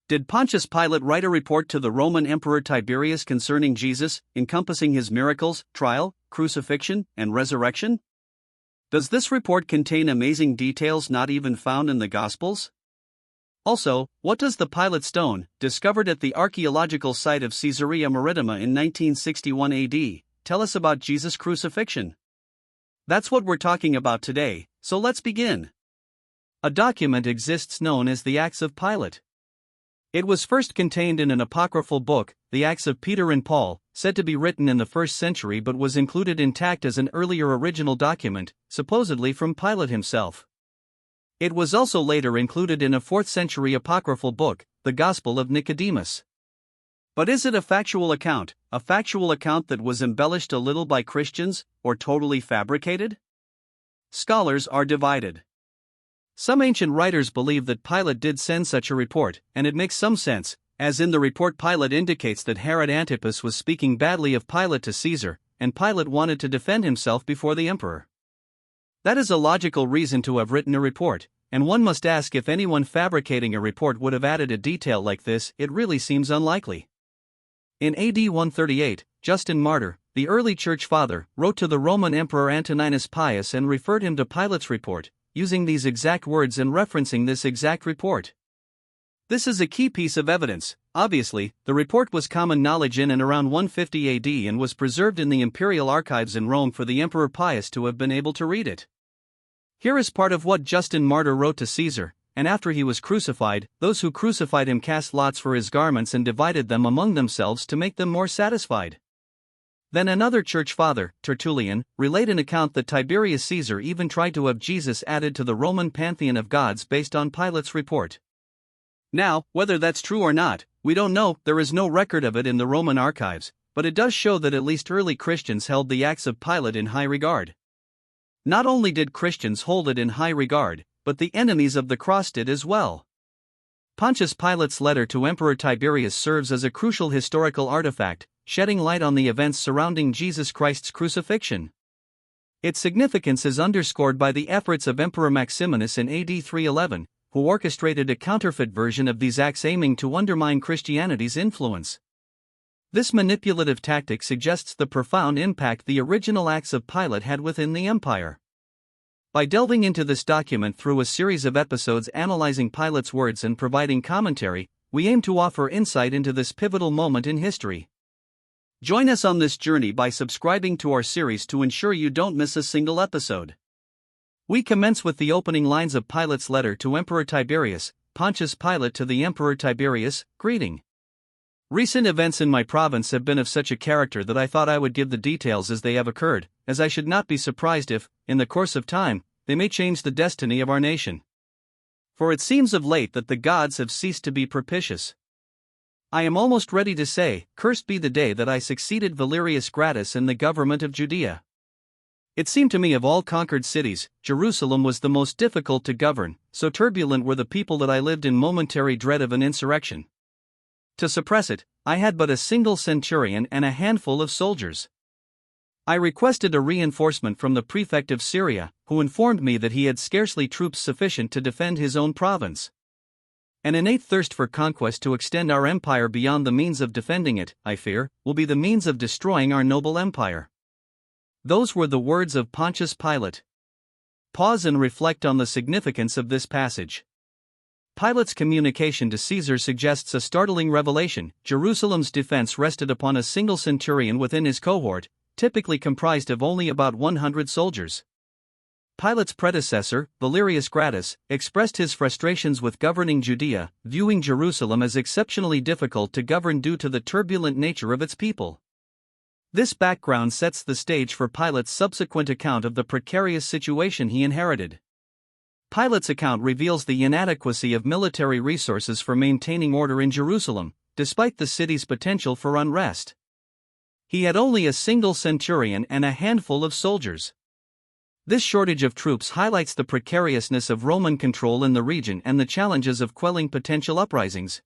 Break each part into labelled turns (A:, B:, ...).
A: Did Pontius Pilate write a report to the Roman Emperor Tiberius concerning Jesus, encompassing his miracles, trial, crucifixion, and resurrection? Does this report contain amazing details not even found in the Gospels? Also, what does the Pilate stone, discovered at the archaeological site of Caesarea Maritima in 1961 AD, tell us about Jesus' crucifixion? That's what we're talking about today, so let's begin. A document exists known as the Acts of Pilate. It was first contained in an apocryphal book, the Acts of Peter and Paul, said to be written in the 1st century but was included intact as an earlier original document, supposedly from Pilate himself. It was also later included in a 4th century apocryphal book, the Gospel of Nicodemus. But is it a factual account that was embellished a little by Christians, or totally fabricated? Scholars are divided. Some ancient writers believe that Pilate did send such a report, and it makes some sense, as in the report Pilate indicates that Herod Antipas was speaking badly of Pilate to Caesar, and Pilate wanted to defend himself before the emperor. That is a logical reason to have written a report, and one must ask if anyone fabricating a report would have added a detail like this. It really seems unlikely. In AD 138, Justin Martyr, the early church father, wrote to the Roman Emperor Antoninus Pius and referred him to Pilate's report, using these exact words and referencing this exact report. This is a key piece of evidence. Obviously, the report was common knowledge in and around 150 AD and was preserved in the imperial archives in Rome for the Emperor Pius to have been able to read it. Here is part of what Justin Martyr wrote to Caesar: "And after he was crucified, those who crucified him cast lots for his garments and divided them among themselves to make them more satisfied." Then another church father, Tertullian, relate an account that Tiberius Caesar even tried to have Jesus added to the Roman pantheon of gods based on Pilate's report. Now, whether that's true or not, we don't know. There is no record of it in the Roman archives, but it does show that at least early Christians held the Acts of Pilate in high regard. Not only did Christians hold it in high regard, but the enemies of the cross did as well. Pontius Pilate's letter to Emperor Tiberius serves as a crucial historical artifact, shedding light on the events surrounding Jesus Christ's crucifixion. Its significance is underscored by the efforts of Emperor Maximinus in AD 311, who orchestrated a counterfeit version of these acts aiming to undermine Christianity's influence. This manipulative tactic suggests the profound impact the original Acts of Pilate had within the empire. By delving into this document through a series of episodes analyzing Pilate's words and providing commentary, we aim to offer insight into this pivotal moment in history. Join us on this journey by subscribing to our series to ensure you don't miss a single episode. We commence with the opening lines of Pilate's letter to Emperor Tiberius. Pontius Pilate to the Emperor Tiberius, greeting. Recent events in my province have been of such a character that I thought I would give the details as they have occurred, as I should not be surprised if, in the course of time, they may change the destiny of our nation. For it seems of late that the gods have ceased to be propitious. I am almost ready to say, cursed be the day that I succeeded Valerius Gratus in the government of Judea. It seemed to me of all conquered cities, Jerusalem was the most difficult to govern, so turbulent were the people that I lived in momentary dread of an insurrection. To suppress it, I had but a single centurion and a handful of soldiers. I requested a reinforcement from the prefect of Syria, who informed me that he had scarcely troops sufficient to defend his own province. An innate thirst for conquest to extend our empire beyond the means of defending it, I fear, will be the means of destroying our noble empire. Those were the words of Pontius Pilate. Pause and reflect on the significance of this passage. Pilate's communication to Caesar suggests a startling revelation. Jerusalem's defense rested upon a single centurion within his cohort, typically comprised of only about 100 soldiers. Pilate's predecessor, Valerius Gratus, expressed his frustrations with governing Judea, viewing Jerusalem as exceptionally difficult to govern due to the turbulent nature of its people. This background sets the stage for Pilate's subsequent account of the precarious situation he inherited. Pilate's account reveals the inadequacy of military resources for maintaining order in Jerusalem, despite the city's potential for unrest. He had only a single centurion and a handful of soldiers. This shortage of troops highlights the precariousness of Roman control in the region and the challenges of quelling potential uprisings.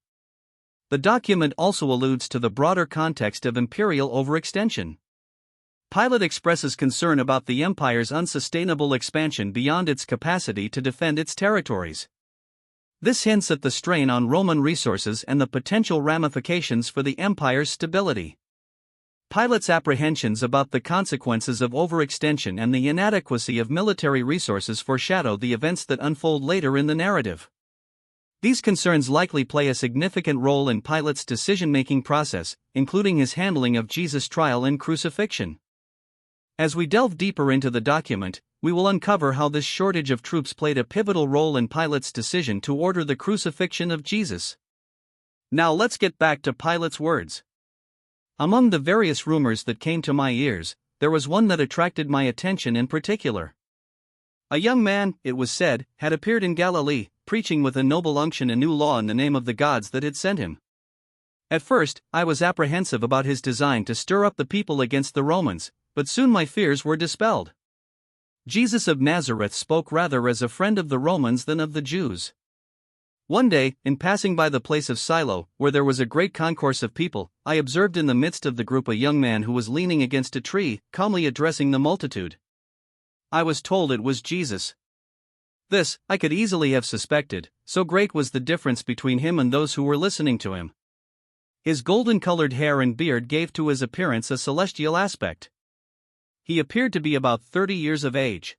A: The document also alludes to the broader context of imperial overextension. Pilate expresses concern about the empire's unsustainable expansion beyond its capacity to defend its territories. This hints at the strain on Roman resources and the potential ramifications for the empire's stability. Pilate's apprehensions about the consequences of overextension and the inadequacy of military resources foreshadow the events that unfold later in the narrative. These concerns likely play a significant role in Pilate's decision-making process, including his handling of Jesus' trial and crucifixion. As we delve deeper into the document, we will uncover how this shortage of troops played a pivotal role in Pilate's decision to order the crucifixion of Jesus. Now let's get back to Pilate's words. Among the various rumors that came to my ears, there was one that attracted my attention in particular. A young man, it was said, had appeared in Galilee, preaching with a noble unction a new law in the name of the gods that had sent him. At first, I was apprehensive about his design to stir up the people against the Romans, but soon my fears were dispelled. Jesus of Nazareth spoke rather as a friend of the Romans than of the Jews. One day, in passing by the place of Silo, where there was a great concourse of people, I observed in the midst of the group a young man who was leaning against a tree, calmly addressing the multitude. I was told it was Jesus. This, I could easily have suspected, so great was the difference between him and those who were listening to him. His golden-colored hair and beard gave to his appearance a celestial aspect. He appeared to be about 30 years of age.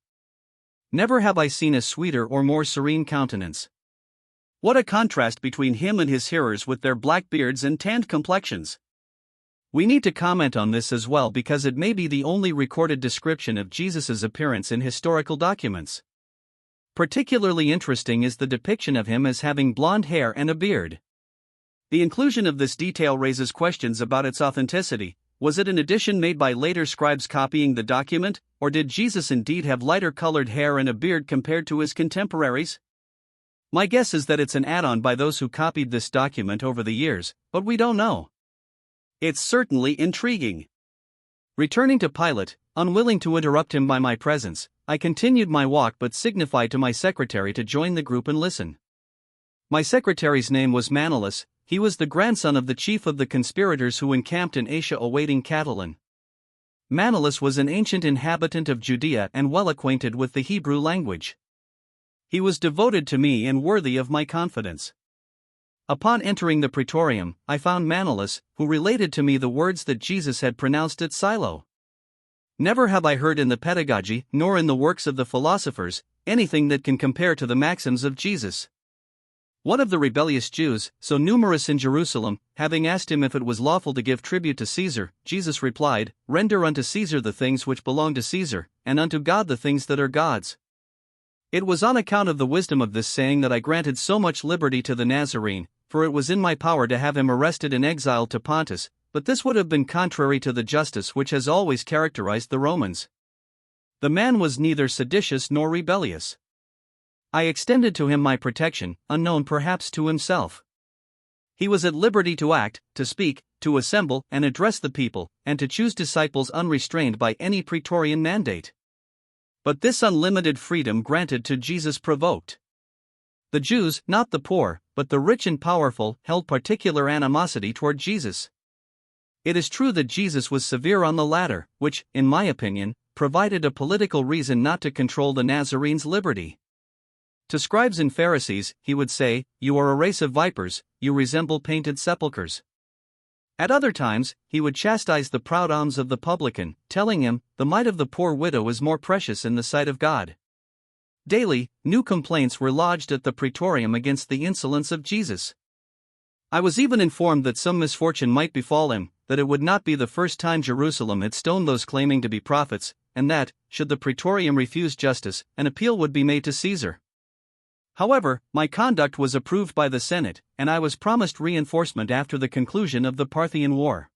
A: Never have I seen a sweeter or more serene countenance. What a contrast between him and his hearers with their black beards and tanned complexions. We need to comment on this as well because it may be the only recorded description of Jesus' appearance in historical documents. Particularly interesting is the depiction of him as having blonde hair and a beard. The inclusion of this detail raises questions about its authenticity. Was it an addition made by later scribes copying the document, or did Jesus indeed have lighter-colored hair and a beard compared to his contemporaries? My guess is that it's an add-on by those who copied this document over the years, but we don't know. It's certainly intriguing. Returning to Pilate, unwilling to interrupt him by my presence, I continued my walk but signified to my secretary to join the group and listen. My secretary's name was Manlius. He was the grandson of the chief of the conspirators who encamped in Asia awaiting Catiline. Manlius was an ancient inhabitant of Judea and well acquainted with the Hebrew language. He was devoted to me and worthy of my confidence. Upon entering the praetorium, I found Manlius, who related to me the words that Jesus had pronounced at Silo. Never have I heard in the pedagogy, nor in the works of the philosophers, anything that can compare to the maxims of Jesus. One of the rebellious Jews, so numerous in Jerusalem, having asked him if it was lawful to give tribute to Caesar, Jesus replied, "Render unto Caesar the things which belong to Caesar, and unto God the things that are God's." It was on account of the wisdom of this saying that I granted so much liberty to the Nazarene, for it was in my power to have him arrested and exiled to Pontus, but this would have been contrary to the justice which has always characterized the Romans. The man was neither seditious nor rebellious. I extended to him my protection, unknown perhaps to himself. He was at liberty to act, to speak, to assemble and address the people, and to choose disciples unrestrained by any praetorian mandate. But this unlimited freedom granted to Jesus provoked. The Jews, not the poor, but the rich and powerful, held particular animosity toward Jesus. It is true that Jesus was severe on the latter, which, in my opinion, provided a political reason not to control the Nazarenes' liberty. To scribes and Pharisees, he would say, "You are a race of vipers, you resemble painted sepulchres." At other times, he would chastise the proud alms of the publican, telling him, "The mite of the poor widow is more precious in the sight of God." Daily, new complaints were lodged at the praetorium against the insolence of Jesus. I was even informed that some misfortune might befall him, that it would not be the first time Jerusalem had stoned those claiming to be prophets, and that, should the praetorium refuse justice, an appeal would be made to Caesar. However, my conduct was approved by the Senate, and I was promised reinforcement after the conclusion of the Parthian War.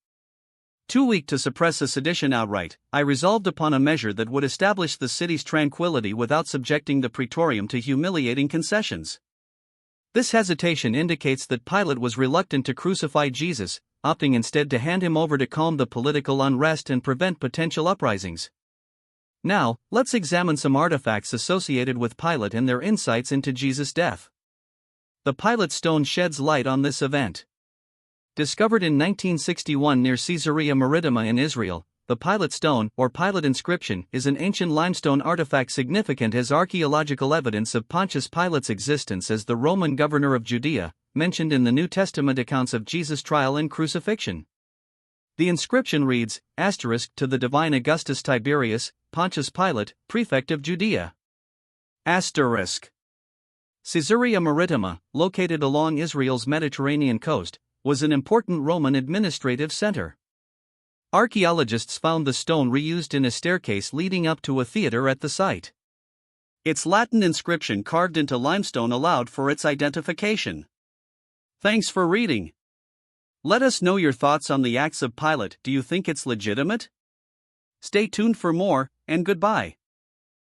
A: Too weak to suppress a sedition outright, I resolved upon a measure that would establish the city's tranquility without subjecting the praetorium to humiliating concessions. This hesitation indicates that Pilate was reluctant to crucify Jesus, opting instead to hand him over to calm the political unrest and prevent potential uprisings. Now, let's examine some artifacts associated with Pilate and their insights into Jesus' death. The Pilate stone sheds light on this event. Discovered in 1961 near Caesarea Maritima in Israel, The Pilate stone, or Pilate inscription, is an ancient limestone artifact significant as archaeological evidence of Pontius Pilate's existence as the Roman governor of Judea, mentioned in the New Testament accounts of Jesus' trial and crucifixion. The inscription reads, to the divine Augustus Tiberius, Pontius Pilate, prefect of Judea. Caesarea Maritima, located along Israel's Mediterranean coast, was an important Roman administrative center. Archaeologists found the stone reused in a staircase leading up to a theater at the site. Its Latin inscription carved into limestone allowed for its identification. Thanks for reading. Let us know your thoughts on the Acts of Pilate. Do you think it's legitimate? Stay tuned for more, and goodbye.